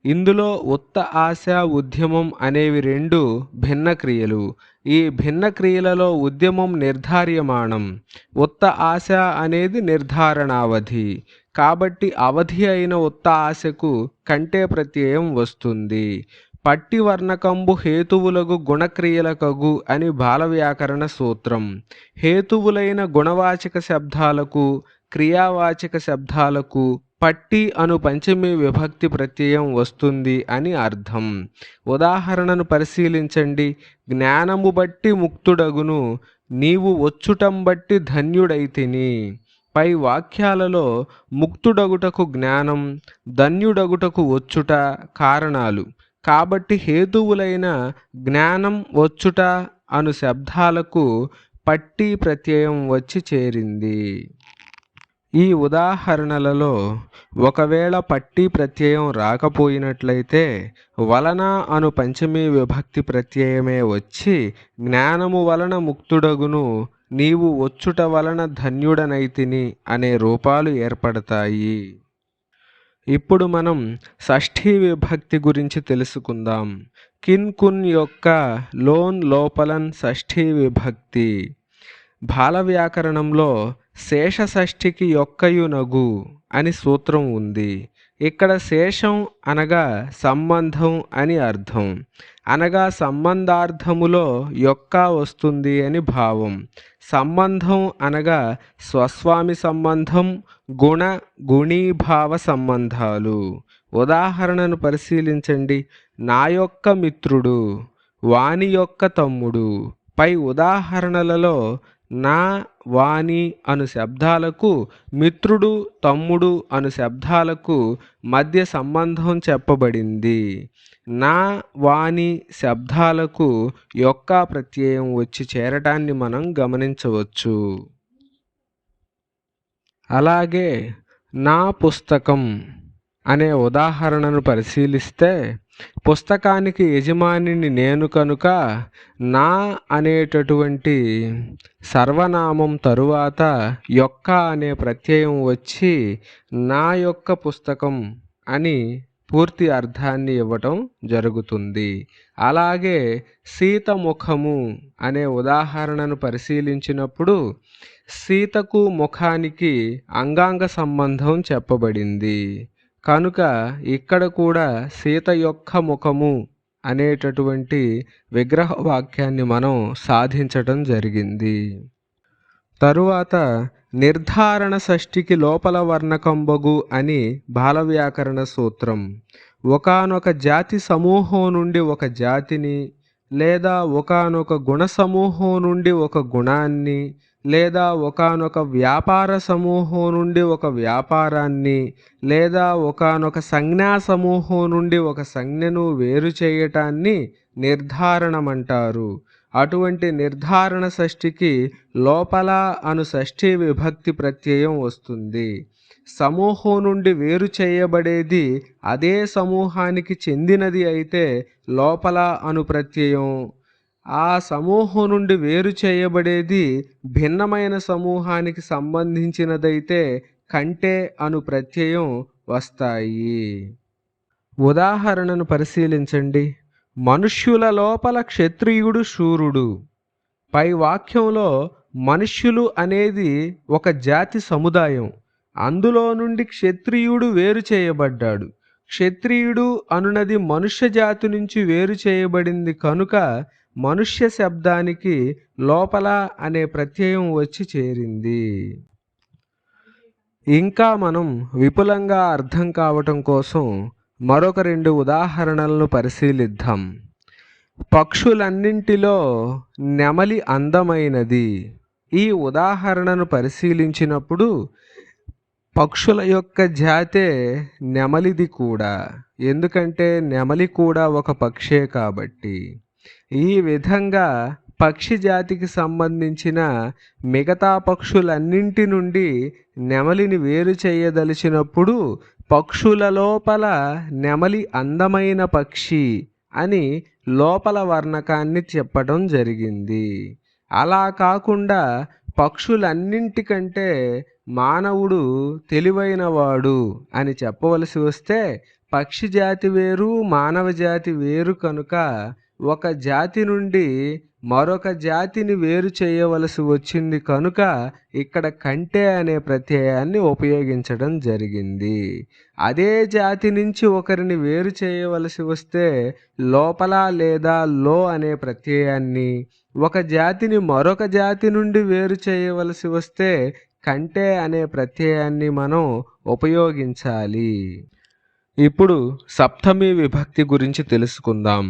[SPEAKER 1] ఇందులో ఉత్త ఆశ, ఉద్యమం అనేవి రెండు భిన్న క్రియలు. ఈ భిన్న క్రియలలో ఉద్యమం నిర్ధార్యమాణం, ఉత్త ఆశ అనేది నిర్ధారణావధి. కాబట్టి అవధి అయిన ఉత్త ఆశకు కంటే ప్రత్యయం వస్తుంది. పట్టి వర్ణకంబు హేతువులగు గుణక్రియలకగు అని బాలవ్యాకరణ సూత్రం. హేతువులైన గుణవాచక శబ్దాలకు, క్రియావాచక శబ్దాలకు పట్టి అను పంచమి విభక్తి ప్రత్యయం వస్తుంది అని అర్థం. ఉదాహరణను పరిశీలించండి. జ్ఞానము బట్టి ముక్తుడగును, నీవు వచ్చుటం బట్టి ధన్యుడైతిని. పై వాక్యాలలో ముక్తుడగుటకు జ్ఞానం, ధన్యుడగుటకు వచ్చుట కారణాలు. కాబట్టి హేతువులైన జ్ఞానం, వచ్చుట అను శబ్దాలకు పట్టి ప్రత్యయం వచ్చి చేరింది. ఈ ఉదాహరణలలో ఒకవేళ పట్టి ప్రత్యయం రాకపోయినట్లయితే వలన అను పంచమీ విభక్తి ప్రత్యయమే వచ్చి జ్ఞానము వలన ముక్తుడగును, నీవు వచ్చుట వలన ధన్యుడనైతిని అనే రూపాలు ఏర్పడతాయి. ఇప్పుడు మనం షష్ఠీ విభక్తి గురించి తెలుసుకుందాం. కిన్ కున్ యొక్క లోన్ లోపలన్ షష్ఠీ విభక్తి. బాల వ్యాకరణంలో శేష షష్ఠికి యొక్కయునగు అని సూత్రం ఉంది. ఇక్కడ శేషం అనగా సంబంధం అని అర్థం. అనగా సంబంధార్థములో యొక్క వస్తుంది అని భావం. సంబంధం అనగా స్వస్వామి సంబంధం, గుణ గుణీభావ సంబంధాలు. ఉదాహరణను పరిశీలించండి. నా యొక్క మిత్రుడు, వాని యొక్క తమ్ముడు. పై ఉదాహరణలలో నా, వాని అను శబ్దాలకు, మిత్రుడు, తమ్ముడు అను శబ్దాలకు మధ్య సంబంధం చెప్పబడింది. నా, వాని శబ్దాలకు యొక్క ప్రత్యయం వచ్చి చేరటాన్ని మనం గమనించవచ్చు. అలాగే నా పుస్తకం అనే ఉదాహరణను పరిశీలిస్తే పుస్తకానికి యజమానిని నేను కనుక నా అనేటటువంటి సర్వనామం తరువాత యొక్క అనే ప్రత్యయం వచ్చి నా యొక్క పుస్తకం అని పూర్తి అర్థాన్ని ఇవ్వటం జరుగుతుంది. అలాగే సీత ముఖము అనే ఉదాహరణను పరిశీలించినప్పుడు సీతకు ముఖానికి అంగాంగ సంబంధం చెప్పబడింది. కనుక ఇక్కడ కూడా సీత యొక్క ముఖము అనేటటువంటి విగ్రహ వాక్యాన్ని మనం సాధించటం జరిగింది. తరువాత నిర్ధారణ షష్ఠికి లోపల వర్ణకంబగు అని బాలవ్యాకరణ సూత్రం. ఒకానొక జాతి సమూహం నుండి ఒక జాతిని, లేదా ఒకానొక గుణ సమూహం నుండి ఒక గుణాన్ని, లేదా ఒకానొక వ్యాపార సమూహం నుండి ఒక వ్యాపారాన్ని, లేదా ఒకానొక సంజ్ఞా సమూహం నుండి ఒక సంజ్ఞను వేరు చేయటాన్ని నిర్ధారణమంటారు. అటువంటి నిర్ధారణ షష్ఠికి లోపల అను షష్ఠీ విభక్తి ప్రత్యయం వస్తుంది. సమూహం నుండి వేరు చేయబడేది అదే సమూహానికి చెందినది అయితే లోపల అను ప్రత్యయం, ఆ సమూహం నుండి వేరు చేయబడేది భిన్నమైన సమూహానికి సంబంధించినదైతే కంటే అను ప్రత్యయం వస్తాయి. ఉదాహరణను పరిశీలించండి. మనుష్యుల లోపల క్షత్రియుడు శూరుడు. పై వాక్యంలో మనుష్యులు అనేది ఒక జాతి సముదాయం. అందులో నుండి క్షత్రియుడు వేరు చేయబడ్డాడు. క్షత్రియుడు అనునది మనుష్య జాతి నుంచి వేరు చేయబడింది కనుక మనుష్య శబ్దానికి లోపల అనే ప్రత్యయం వచ్చి చేరింది. ఇంకా మనం విపులంగా అర్థం కావటం కోసం మరొక 2 ఉదాహరణలను పరిశీలిద్దాం. పక్షులన్నింటిలో నెమలి అందమైనది. ఈ ఉదాహరణను పరిశీలించినప్పుడు పక్షుల యొక్క జాతే నెమలిది కూడా, ఎందుకంటే నెమలి కూడా ఒక పక్షే కాబట్టి. ఈ విధంగా పక్షి జాతికి సంబంధించిన మిగతా పక్షులన్నింటి నుండి నెమలిని వేరు చేయదలిచినప్పుడు పక్షుల లోపల నెమలి అందమైన పక్షి అని లోపల వర్ణకాన్ని చెప్పడం జరిగింది. అలా కాకుండా పక్షులన్నింటికంటే మానవుడు తెలివైనవాడు అని చెప్పవలసి వస్తే పక్షి జాతి వేరు, మానవ జాతి వేరు కనుక ఒక జాతి నుండి మరొక జాతిని వేరు చేయవలసి వచ్చింది కనుక ఇక్కడ కంటే అనే ప్రత్యయాన్ని ఉపయోగించడం జరిగింది. అదే జాతి నుంచి ఒకరిని వేరు చేయవలసి వస్తే లోపల లేదా లో అనే ప్రత్యయాన్ని, ఒక జాతిని మరొక జాతి నుండి వేరు చేయవలసి వస్తే కంటే అనే ప్రత్యయాన్ని మనం ఉపయోగించాలి. ఇప్పుడు సప్తమి విభక్తి గురించి తెలుసుకుందాం.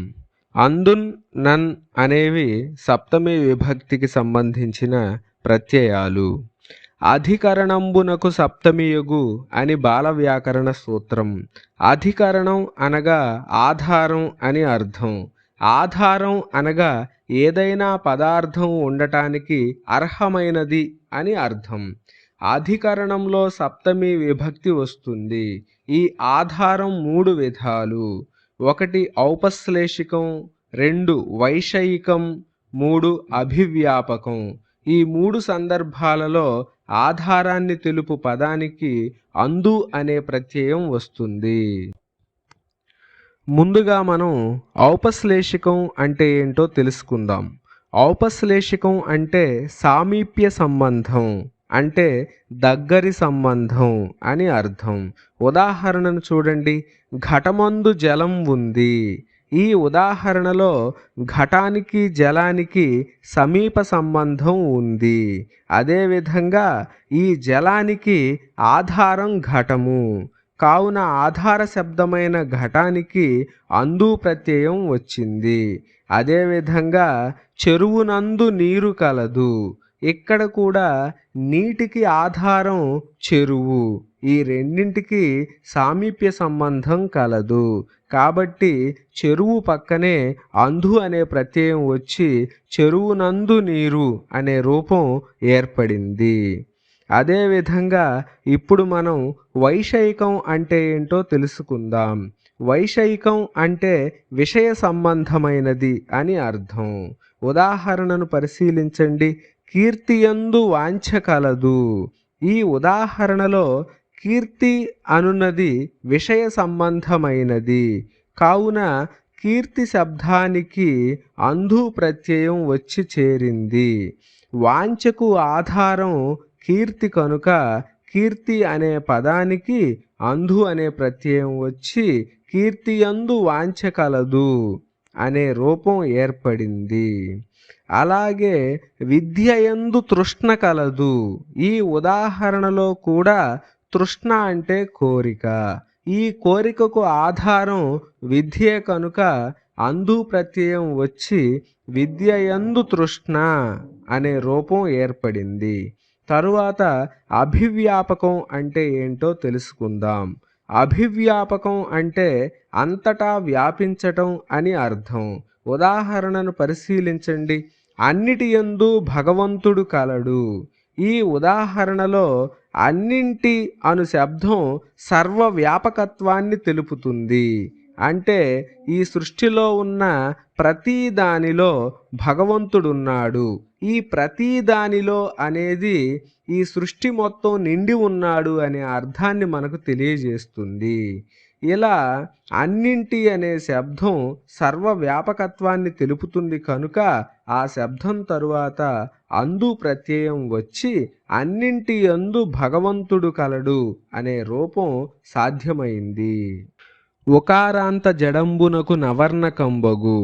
[SPEAKER 1] అందున్, నన్ అనేవి సప్తమి విభక్తికి సంబంధించిన ప్రత్యయాలు. అధికరణంబునకు సప్తమియగు అని బాల వ్యాకరణ సూత్రం. అధికరణం అనగా ఆధారం అని అర్థం. ఆధారం అనగా ఏదైనా పదార్థం ఉండటానికి అర్హమైనది అని అర్థం. అధికరణంలో సప్తమి విభక్తి వస్తుంది. ఈ ఆధారం 3 విధాలు. 1 ఔపశ్లేషికం, 2 వైషయికం, 3 అభివ్యాపకం. ఈ 3 సందర్భాలలో ఆధారాన్ని తెలుపు పదానికి అందు అనే ప్రత్యయం వస్తుంది. ముందుగా మనం ఔపశ్లేషికం అంటే ఏంటో తెలుసుకుందాం. ఔపశ్లేషికం అంటే సామీప్య సంబంధం, అంటే దగ్గరి సంబంధం అని అర్థం. ఉదాహరణను చూడండి. ఘటమందు జలం ఉంది. ఈ ఉదాహరణలో ఘటానికి జలానికి సమీప సంబంధం ఉంది. అదేవిధంగా ఈ జలానికి ఆధారం ఘటము కావున ఆధార శబ్దమైన ఘటానికి అందు ప్రత్యయం వచ్చింది. అదేవిధంగా చెరువునందు నీరు కలదు. ఇక్కడ కూడా నీటికి ఆధారం చెరువు. ఈ రెండింటికి సామీప్య సంబంధం కలదు కాబట్టి చెరువు పక్కనే అంధు అనే ప్రత్యయం వచ్చి చెరువునందు నీరు అనే రూపం ఏర్పడింది. అదేవిధంగా ఇప్పుడు మనం వైషయికం అంటే ఏంటో తెలుసుకుందాం. వైషయికం అంటే విషయ సంబంధమైనది అని అర్థం. ఉదాహరణను పరిశీలించండి. కీర్తియందు వాంఛ కలదు. ఈ ఉదాహరణలో కీర్తి అనున్నది విషయ సంబంధమైనది కావున కీర్తి శబ్దానికి అంధు ప్రత్యయం వచ్చి చేరింది. వాంఛకు ఆధారం కీర్తి కనుక కీర్తి అనే పదానికి అంధు అనే ప్రత్యయం వచ్చి కీర్తియందు వాంఛ కలదు అనే రూపం ఏర్పడింది. అలాగే విద్యయందు తృష్ణ కలదు. ఈ ఉదాహరణలో కూడా తృష్ణ అంటే కోరిక. ఈ కోరికకు ఆధారం విద్యే కనుక అందు ప్రత్యయం వచ్చి విద్యయందు తృష్ణ అనే రూపం ఏర్పడింది. తరువాత అభివ్యాపకం అంటే ఏంటో తెలుసుకుందాం. అభివ్యాపకం అంటే అంతటా వ్యాపించటం అని అర్థం. ఉదాహరణను పరిశీలించండి. అన్నిటి యందు భగవంతుడు కలడు. ఈ ఉదాహరణలో అన్నింటి అను శబ్దం సర్వవ్యాపకత్వాన్ని తెలుపుతుంది. అంటే ఈ సృష్టిలో ఉన్న ప్రతి దానిలో భగవంతుడున్నాడు. ఈ ప్రతి దానిలో అనేది ఈ సృష్టి మొత్తం నిండి ఉన్నాడు అనే అర్థాన్ని మనకు తెలియజేస్తుంది. ఇలా అన్నింటి అనే శబ్దం సర్వవ్యాపకత్వాన్ని తెలుపుతుంది కనుక ఆ శబ్దం తరువాత అందు ప్రత్యయం వచ్చి అన్నింటి యందు భగవంతుడు కలడు అనే రూపం సాధ్యమైంది. ఉకారాంత జడంబునకు నవర్ణకంబగు.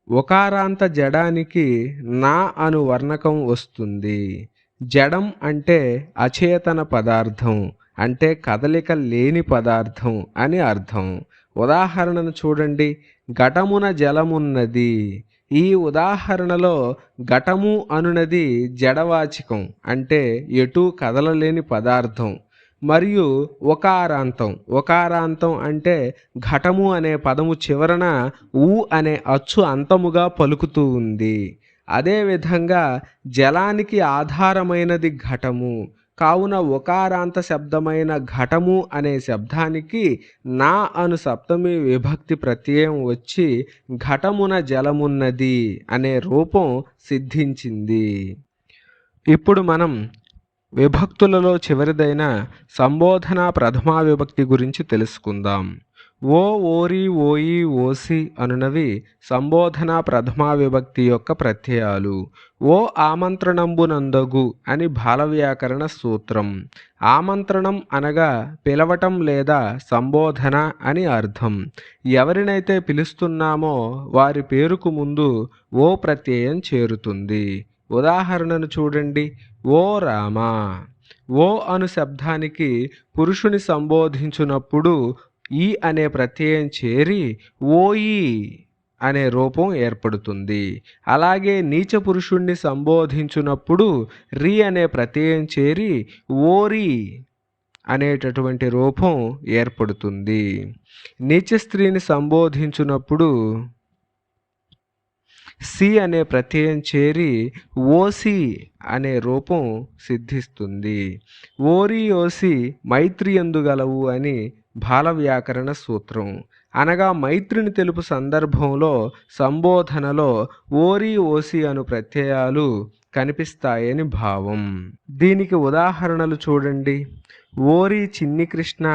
[SPEAKER 1] ఉకారాంత జడానికి నా అను వర్ణకం వస్తుంది. జడం అంటే అచేతన పదార్థం, అంటే కదలిక లేని పదార్థం అని అర్థం. ఉదాహరణను చూడండి. ఘటమున జలమున్నది. ఈ ఉదాహరణలో ఘటము అనునది జడవాచకం, అంటే ఎటూ కదలలేని పదార్థం. మరియు ఒకారాంతం. ఒకారాంతం అంటే ఘటము అనే పదము చివరన ఊ అనే అచ్చు అంతముగా పలుకుతూ ఉంది. అదేవిధంగా జలానికి ఆధారమైనది ఘటము. కావున ఒకారాంత శబ్దమైన ఘటము అనే శబ్దానికి నా అను సప్తమి విభక్తి ప్రత్యయం వచ్చి ఘటమున జలమున్నది అనే రూపం సిద్ధించింది. ఇప్పుడు మనం విభక్తులలో చివరిదైన సంబోధన ప్రథమా విభక్తి గురించి తెలుసుకుందాం. ఓ, ఓరి, ఓయి, ఓసి అనునవి సంబోధన ప్రథమా విభక్తి యొక్క ప్రత్యయాలు. ఓ ఆమంత్రణంబునందగు అని బాలవ్యాకరణ సూత్రం. ఆమంత్రణం అనగా పిలవటం లేదా సంబోధన అని అర్థం. ఎవరినైతే పిలుస్తున్నామో వారి పేరుకు ముందు ఓ ప్రత్యయం చేరుతుంది. ఉదాహరణను చూడండి. ఓ రామా. ఓ అను శబ్దానికి పురుషుని సంబోధించున్నప్పుడు ఈ అనే ప్రత్యయం చేరి ఓయి అనే రూపం ఏర్పడుతుంది. అలాగే నీచ పురుషుణ్ణి సంబోధించున్నప్పుడు రి అనే ప్రత్యయం చేరి ఓరి అనేటటువంటి రూపం ఏర్పడుతుంది. నీచ స్త్రీని సంబోధించున్నప్పుడు సి అనే ప్రత్యయం చేరి ఓసి అనే రూపం సిద్ధిస్తుంది. ఓరి, ఓసి మైత్రి యందు గలవు అని బాల వ్యాకరణ సూత్రం. అనగా మైత్రిని తెలుపు సందర్భంలో సంబోధనలో ఓరి, ఓసి అను ప్రత్యయాలు కనిపిస్తాయని భావం. దీనికి ఉదాహరణలు చూడండి. ఓరి చిన్ని కృష్ణ,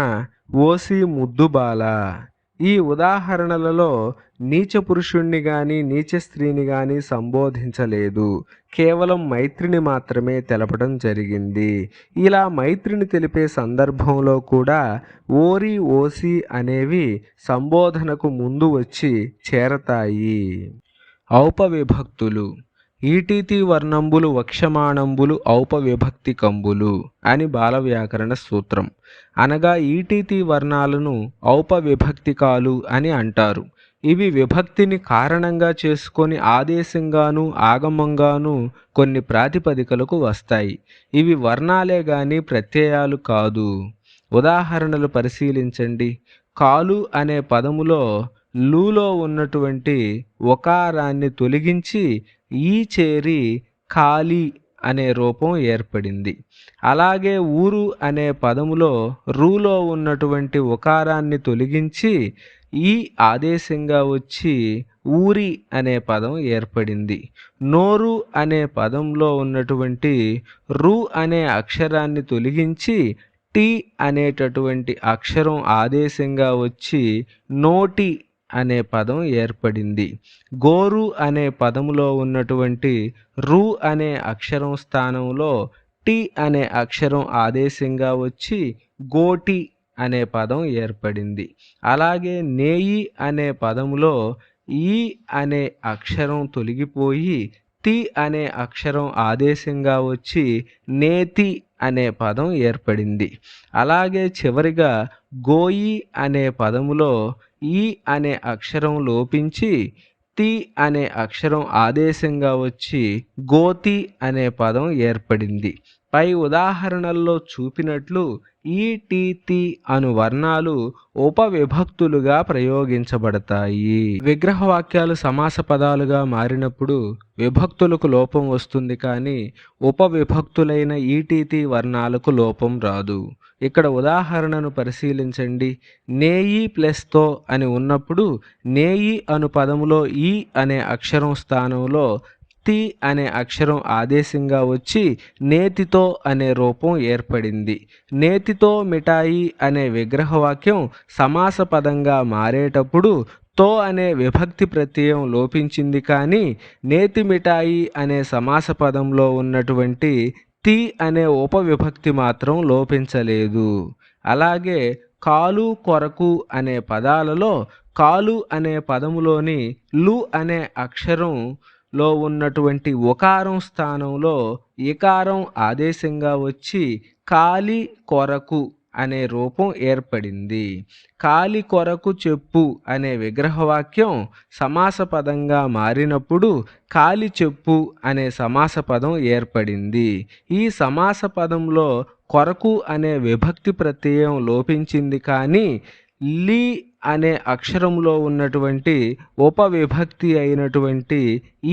[SPEAKER 1] ఓసి ముద్దు బాల. ఈ ఉదాహరణలలో నీచ పురుషుణ్ణి కానీ నీచ స్త్రీని కానీ సంబోధించలేదు. కేవలం మైత్రిని మాత్రమే తెలపడం జరిగింది. ఇలా మైత్రిని తెలిపే సందర్భంలో కూడా ఓరి, ఓసి అనేవి సంబోధనకు ముందు వచ్చి చేరతాయి. ఔపవిభక్తులు. ఈటీతి వర్ణంబులు వక్షమాణంబులు ఔపవిభక్తి కంబులు అని బాల వ్యాకరణ సూత్రం. అనగా ఈటీతి వర్ణాలను ఔపవిభక్తికాలు అని అంటారు. ఇవి విభక్తిని కారణంగా చేసుకొని ఆదేశంగాను ఆగమంగాను కొన్ని ప్రాతిపదికలకు వస్తాయి. ఇవి వర్ణాలే గాని ప్రత్యయాలు కాదు. ఉదాహరణలు పరిశీలించండి. కాలు అనే పదములో లూలో ఉన్నటువంటి ఒకారాన్ని తొలగించి ఈ చేరి ఖాళీ అనే రూపం ఏర్పడింది. అలాగే ఊరు అనే పదములో రూలో ఉన్నటువంటి ఒకారాన్ని తొలగించి ఈ ఆదేశంగా వచ్చి ఊరి అనే పదం ఏర్పడింది. నోరు అనే పదంలో ఉన్నటువంటి రు అనే అక్షరాన్ని తొలగించి టి అనేటటువంటి అక్షరం ఆదేశంగా వచ్చి నోటి అనే పదం ఏర్పడింది. గోరు అనే పదములో ఉన్నటువంటి రు అనే అక్షరం స్థానంలో టి అనే అక్షరం ఆదేశంగా వచ్చి గోటి అనే పదం ఏర్పడింది. అలాగే నేయి అనే పదములో ఈ అనే అక్షరం తొలగిపోయి తి అనే అక్షరం ఆదేశంగా వచ్చి నేతి అనే పదం ఏర్పడింది. అలాగే చివరిగా గోయి అనే పదములో ఈ అనే అక్షరం లోపించి తి అనే అక్షరం ఆదేశంగా వచ్చి గోతి అనే పదం ఏర్పడింది. పై ఉదాహరణల్లో చూపినట్లు ఈ టి తి అను వర్ణాలు ఉపవిభక్తులుగా ప్రయోగించబడతాయి. విగ్రహవాక్యాలు సమాస పదాలుగా మారినప్పుడు విభక్తులకు లోపం వస్తుంది, కానీ ఉపవిభక్తులైన ఈటీతి వర్ణాలకు లోపం రాదు. ఇక్కడ ఉదాహరణను పరిశీలించండి. నేయి ప్లస్ తో అని ఉన్నప్పుడు నేయి అను పదములో ఈ అనే అక్షరం స్థానంలో తి అనే అక్షరం ఆదేశంగా వచ్చి నేతితో అనే రూపం ఏర్పడింది. నేతితో మిఠాయి అనే విగ్రహవాక్యం సమాస పదంగా మారేటప్పుడు తో అనే విభక్తి ప్రత్యయం లోపించింది, కానీ నేతి మిఠాయి అనే సమాస పదంలో ఉన్నటువంటి తి అనే ఉపవిభక్తి మాత్రం లోపించలేదు. అలాగే కాలు కొరకు అనే పదాలలో కాలు అనే పదములోని లు అనే అక్షరంలో ఉన్నటువంటి ఒకారం స్థానంలో ఇకారం ఆదేశంగా వచ్చి కాలి కొరకు అనే రూపం ఏర్పడింది. కాలి కొరకు చెప్పు అనే విగ్రహవాక్యం సమాస పదంగా మారినప్పుడు కాలి చెప్పు అనే సమాస పదం ఏర్పడింది. ఈ సమాస పదంలో కొరకు అనే విభక్తి ప్రత్యయం లోపించింది, కానీ లి అనే అక్షరంలో ఉన్నటువంటి ఉపవిభక్తి అయినటువంటి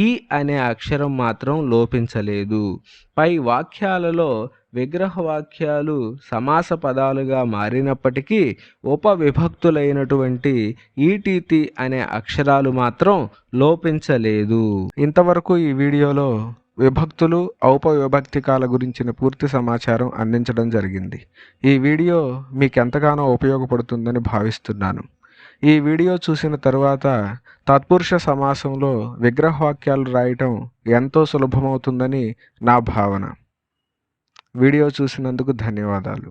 [SPEAKER 1] ఈ అనే అక్షరం మాత్రం లోపించలేదు. పై వాక్యాలలో విగ్రహవాక్యాలు సమాస పదాలుగా మారినప్పటికీ ఉపవిభక్తులైనటువంటి ఈటీతి అనే అక్షరాలు మాత్రం లోపించలేదు. ఇంతవరకు ఈ వీడియోలో విభక్తులు, ఔపవిభక్తికాల గురించిన పూర్తి సమాచారం అందించడం జరిగింది. ఈ వీడియో మీకు ఎంతగానో ఉపయోగపడుతుందని భావిస్తున్నాను. ఈ వీడియో చూసిన తరువాత తత్పురుష సమాసంలో విగ్రహవాక్యాలు రాయటం ఎంతో సులభమవుతుందని నా భావన. వీడియో చూసినందుకు ధన్యవాదాలు.